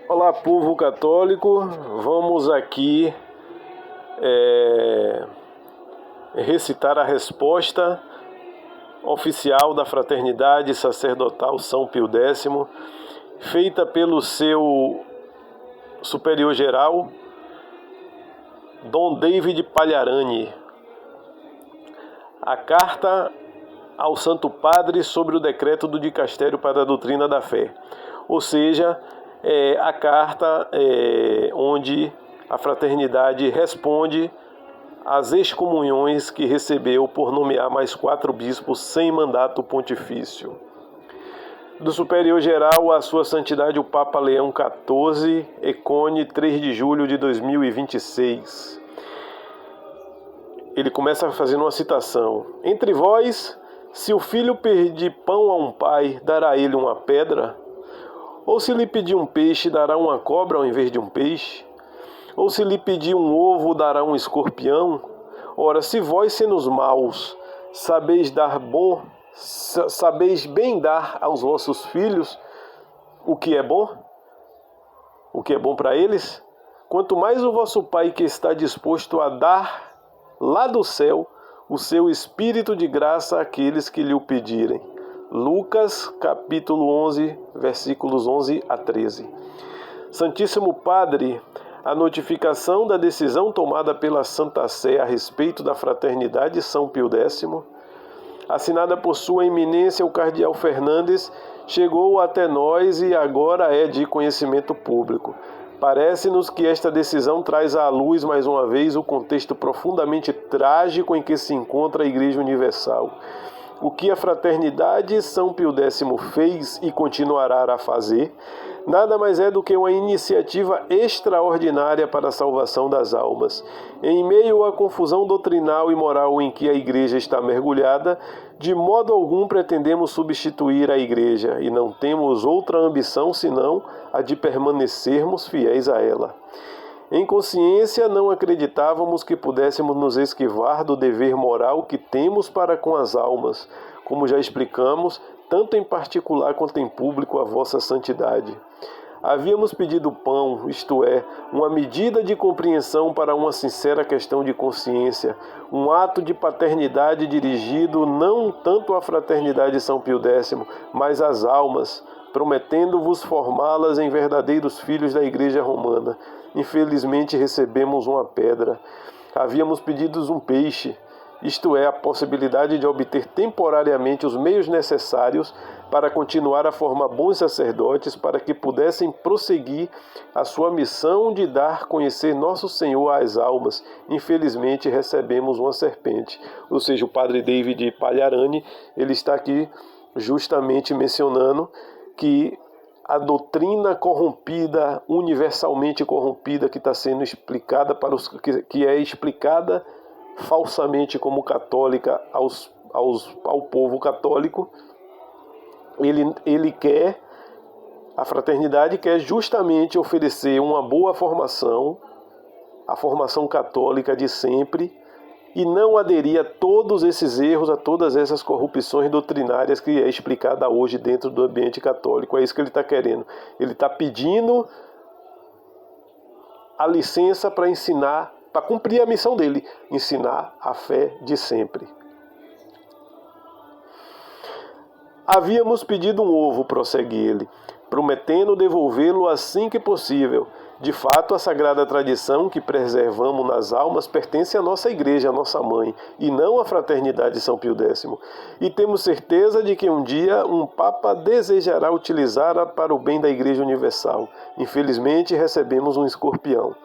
Olá, povo católico. Vamos aqui recitar a resposta oficial da Fraternidade Sacerdotal São Pio X, feita pelo seu superior geral, Dom David Pagliarani. A carta ao Santo Padre sobre o decreto do Dicastério para a Doutrina da Fé, ou seja, a carta onde a fraternidade responde às excomunhões que recebeu por nomear mais 4 bispos sem mandato pontifício. Do Superior Geral a Sua Santidade o Papa Leão XIV, Econe, 3 de julho de 2026. Ele começa fazendo uma citação. Entre vós, se o filho pedir pão a um pai, dará ele uma pedra? Ou se lhe pedir um peixe, dará uma cobra ao invés de um peixe? Ou se lhe pedir um ovo, dará um escorpião? Ora, se vós, sendo os maus, sabeis bem dar aos vossos filhos o que é bom para eles, quanto mais o vosso Pai, que está disposto a dar lá do céu o seu Espírito de graça àqueles que lhe o pedirem. Lucas, capítulo 11, versículos 11 a 13. Santíssimo Padre, a notificação da decisão tomada pela Santa Sé a respeito da Fraternidade São Pio X, assinada por Sua Eminência o Cardeal Fernandes, chegou até nós e agora é de conhecimento público. Parece-nos que esta decisão traz à luz mais uma vez o contexto profundamente trágico em que se encontra a Igreja Universal. O que a Fraternidade São Pio X fez e continuará a fazer, nada mais é do que uma iniciativa extraordinária para a salvação das almas. Em meio à confusão doutrinal e moral em que a Igreja está mergulhada, de modo algum pretendemos substituir a Igreja e não temos outra ambição senão a de permanecermos fiéis a ela. Em consciência, não acreditávamos que pudéssemos nos esquivar do dever moral que temos para com as almas, como já explicamos, tanto em particular quanto em público, a vossa santidade. Havíamos pedido pão, isto é, uma medida de compreensão para uma sincera questão de consciência, um ato de paternidade dirigido não tanto à Fraternidade São Pio X, mas às almas, prometendo-vos formá-las em verdadeiros filhos da Igreja Romana. Infelizmente recebemos uma pedra. Havíamos pedido um peixe, isto é, a possibilidade de obter temporariamente os meios necessários para continuar a formar bons sacerdotes para que pudessem prosseguir a sua missão de dar conhecer nosso Senhor às almas. Infelizmente recebemos uma serpente. Ou seja, o padre David Pagliarani, ele está aqui justamente mencionando que a doutrina corrompida, universalmente corrompida, que está sendo explicada que é explicada falsamente como católica ao povo católico, a fraternidade quer justamente oferecer uma boa formação, a formação católica de sempre, e não aderir a todos esses erros, a todas essas corrupções doutrinárias que é explicada hoje dentro do ambiente católico. É isso que ele está querendo. Ele está pedindo a licença para ensinar, para cumprir a missão dele, ensinar a fé de sempre. Havíamos pedido um ovo, prossegue ele, prometendo devolvê-lo assim que possível. De fato, a sagrada tradição que preservamos nas almas pertence à nossa Igreja, à nossa mãe, e não à Fraternidade São Pio X. E temos certeza de que um dia um Papa desejará utilizá-la para o bem da Igreja Universal. Infelizmente, recebemos um escorpião.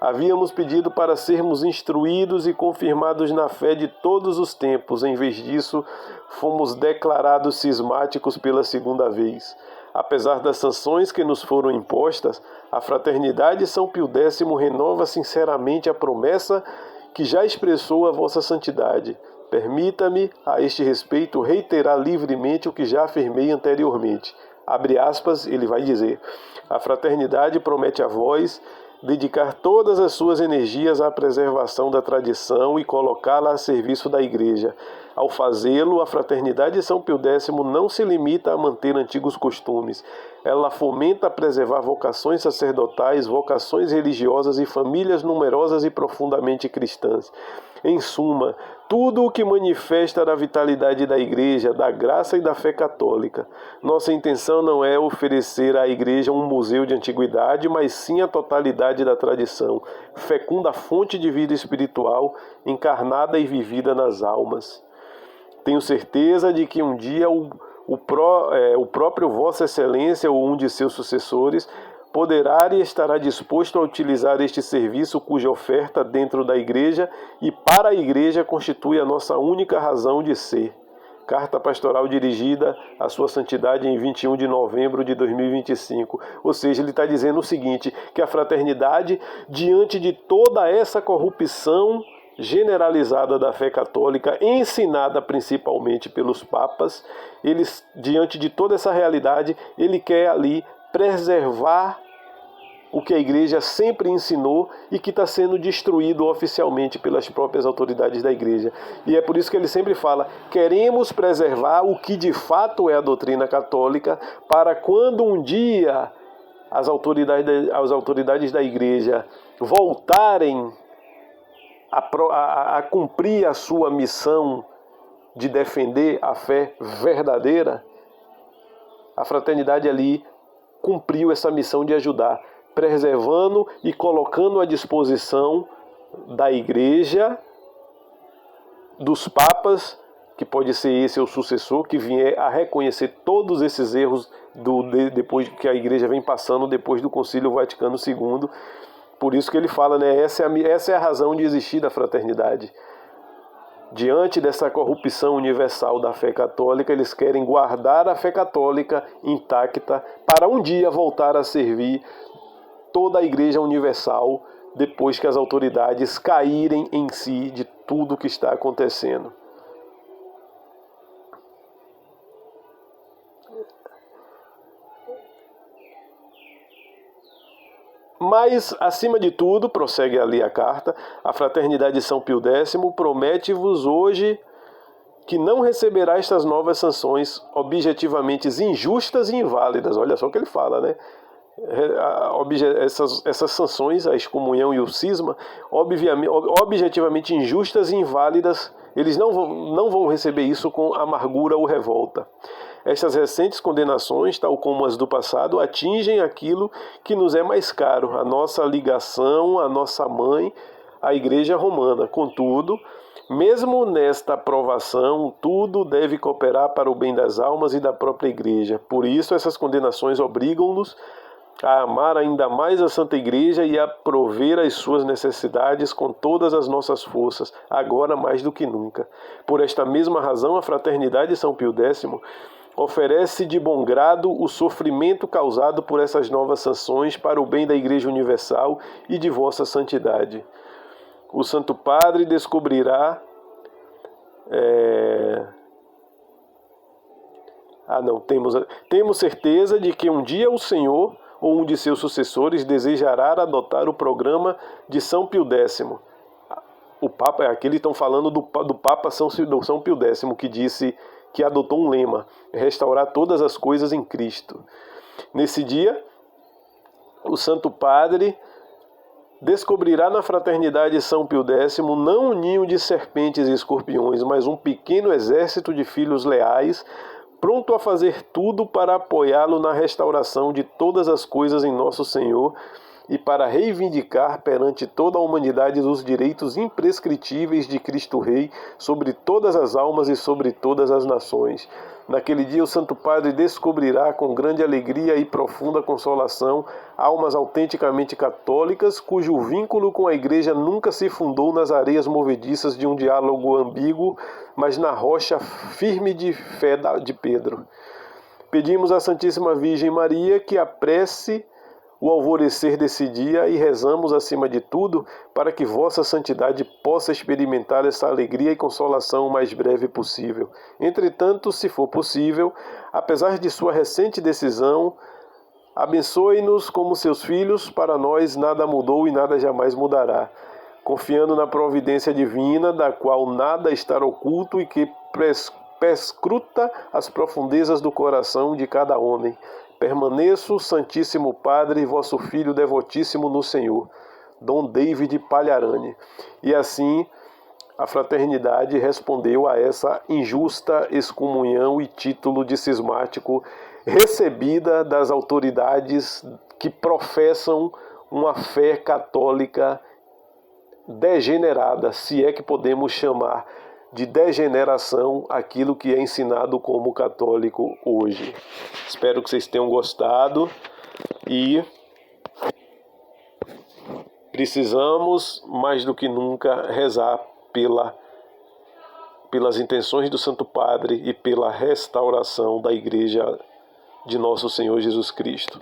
Havíamos pedido para sermos instruídos e confirmados na fé de todos os tempos. Em vez disso, fomos declarados cismáticos pela segunda vez. Apesar das sanções que nos foram impostas, a Fraternidade São Pio X renova sinceramente a promessa que já expressou a vossa santidade. Permita-me, a este respeito, reiterar livremente o que já afirmei anteriormente. Abre aspas, ele vai dizer: a Fraternidade promete a vós dedicar todas as suas energias à preservação da tradição e colocá-la a serviço da Igreja. Ao fazê-lo, a Fraternidade São Pio X não se limita a manter antigos costumes. Ela fomenta preservar vocações sacerdotais, vocações religiosas e famílias numerosas e profundamente cristãs. Em suma, tudo o que manifesta a vitalidade da Igreja, da graça e da fé católica. Nossa intenção não é oferecer à Igreja um museu de antiguidade, mas sim a totalidade da tradição, fecunda fonte de vida espiritual, encarnada e vivida nas almas. Tenho certeza de que um dia o próprio Vossa Excelência ou um de seus sucessores poderá e estará disposto a utilizar este serviço cuja oferta dentro da Igreja e para a Igreja constitui a nossa única razão de ser. Carta pastoral dirigida à Sua Santidade em 21 de novembro de 2025. Ou seja, ele está dizendo o seguinte, que a fraternidade, diante de toda essa corrupção generalizada da fé católica, ensinada principalmente pelos papas, eles, diante de toda essa realidade, ele quer ali preservar o que a Igreja sempre ensinou e que está sendo destruído oficialmente pelas próprias autoridades da Igreja. E é por isso que ele sempre fala, queremos preservar o que de fato é a doutrina católica, para quando um dia as autoridades da Igreja voltarem a cumprir a sua missão de defender a fé verdadeira, a fraternidade ali cumpriu essa missão de ajudar, preservando e colocando à disposição da Igreja, dos papas, que pode ser esse o sucessor, que vier a reconhecer todos esses erros depois que a Igreja vem passando depois do Concílio Vaticano II. Por isso que ele fala, né, essa é a razão de existir da fraternidade. Diante dessa corrupção universal da fé católica, eles querem guardar a fé católica intacta para um dia voltar a servir toda a Igreja Universal depois que as autoridades caírem em si de tudo o que está acontecendo. Mas, acima de tudo, prossegue ali a carta, a Fraternidade de São Pio X promete-vos hoje que não receberá estas novas sanções objetivamente injustas e inválidas. Olha só o que ele fala, né? Essas sanções, a excomunhão e o cisma, objetivamente injustas e inválidas, eles não vão receber isso com amargura ou revolta. Estas recentes condenações, tal como as do passado, atingem aquilo que nos é mais caro, a nossa ligação, a nossa mãe, a Igreja Romana. Contudo, mesmo nesta provação, tudo deve cooperar para o bem das almas e da própria Igreja. Por isso, essas condenações obrigam-nos a amar ainda mais a Santa Igreja e a prover as suas necessidades com todas as nossas forças, agora mais do que nunca. Por esta mesma razão, a Fraternidade de São Pio X oferece de bom grado o sofrimento causado por essas novas sanções para o bem da Igreja Universal e de vossa santidade. O Santo Padre descobrirá... Temos certeza de que um dia o Senhor ou um de seus sucessores desejará adotar o programa de São Pio X. O Papa, aqui eles estão falando do Papa São Pio X, que disse que adotou um lema, restaurar todas as coisas em Cristo. Nesse dia, o Santo Padre descobrirá na Fraternidade de São Pio X não um ninho de serpentes e escorpiões, mas um pequeno exército de filhos leais, pronto a fazer tudo para apoiá-lo na restauração de todas as coisas em nosso Senhor e para reivindicar perante toda a humanidade os direitos imprescritíveis de Cristo Rei sobre todas as almas e sobre todas as nações. Naquele dia o Santo Padre descobrirá com grande alegria e profunda consolação almas autenticamente católicas cujo vínculo com a Igreja nunca se fundou nas areias movediças de um diálogo ambíguo, mas na rocha firme de fé de Pedro. Pedimos à Santíssima Virgem Maria que apresse o alvorecer desse dia e rezamos, acima de tudo, para que vossa santidade possa experimentar essa alegria e consolação o mais breve possível. Entretanto, se for possível, apesar de sua recente decisão, abençoe-nos como seus filhos, para nós nada mudou e nada jamais mudará. Confiando na providência divina, da qual nada está oculto e que perscruta as profundezas do coração de cada homem. Permaneço, Santíssimo Padre, vosso filho devotíssimo no Senhor, Dom David Palharani. E assim a fraternidade respondeu a essa injusta excomunhão e título de cismático recebida das autoridades que professam uma fé católica degenerada, se é que podemos chamar de degeneração aquilo que é ensinado como católico hoje. Espero que vocês tenham gostado e precisamos mais do que nunca rezar pelas intenções do Santo Padre e pela restauração da Igreja de Nosso Senhor Jesus Cristo.